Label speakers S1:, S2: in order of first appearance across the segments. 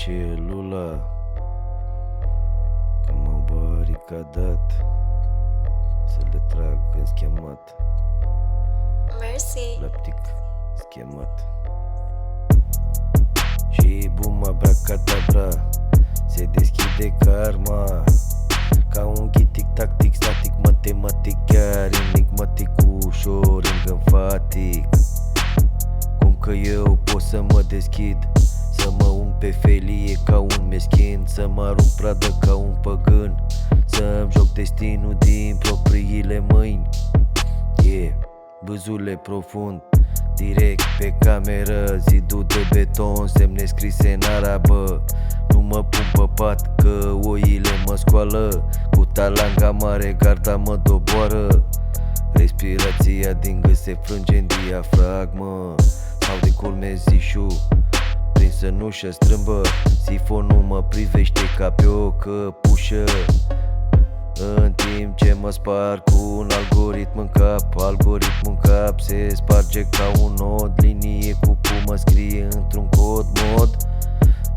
S1: celula, că m-au baricadat să le trag în schemat.
S2: Mercy.
S1: Laptic schemat. Și bum abracadabra, se deschide karma, ca un ghitic tactic static, matematic chiar enigmatic, ușor înfatic. Cum că eu pot să mă deschid, să mă un pe felie ca un meschin, să mă arunc pradă ca un păgân, să-mi joc destinul din propriile mâini. Bâzule profund, direct pe cameră, zidul de beton, semne scrise în arabă. Nu mă pun pe pat că oile mă scoală, cu talanga mare garda mă doboară. Respirația din gât se frânge în diafragmă, sau de culme zișu prins în ușă strâmbă. Sifonul mă privește ca pe o căpușă, în timp ce mă spar cu un algoritm în cap. Algoritmul în cap se sparge ca un nod, linie cu pumă scrie într-un cod mod.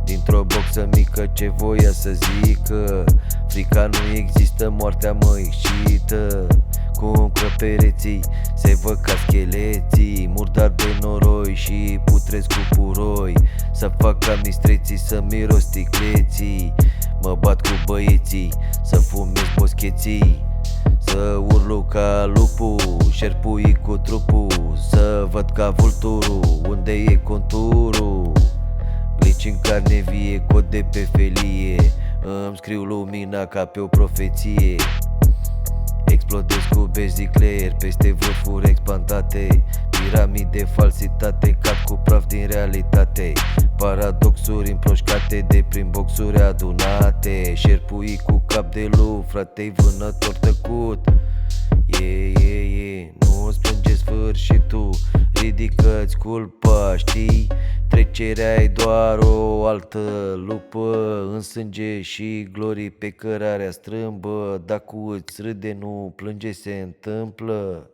S1: Dintr-o boxă mică ce voia să zică, frica nu există, moartea mă excită. Cum că pereții se văd ca scheleții, murdar de noroi și putresc cu puroi, să fac ca mistreții, să miros sticleții. Mă bat cu băieții, să fumez boscheții, să urlu ca lupul, șerpui cu trupul, să văd ca vulturul unde e conturul. Glici în carne vie, cod de pe felie, îmi scriu lumina ca pe o profeție. Explodez cu bezicler peste vârfuri expandate, piramide falsitate, cad cu praf din realitate. Paradoxuri împroșcate de prin boxuri adunate, șerpui cu cap de lup, frate-i vânător tăcut. Nu-ți plânge sfârșitul, ridică-ți culpa, știi? Trecerea e doar o altă lupă în sânge și glorii pe cărarea strâmbă. Dacă îți râde, nu plânge, se întâmplă.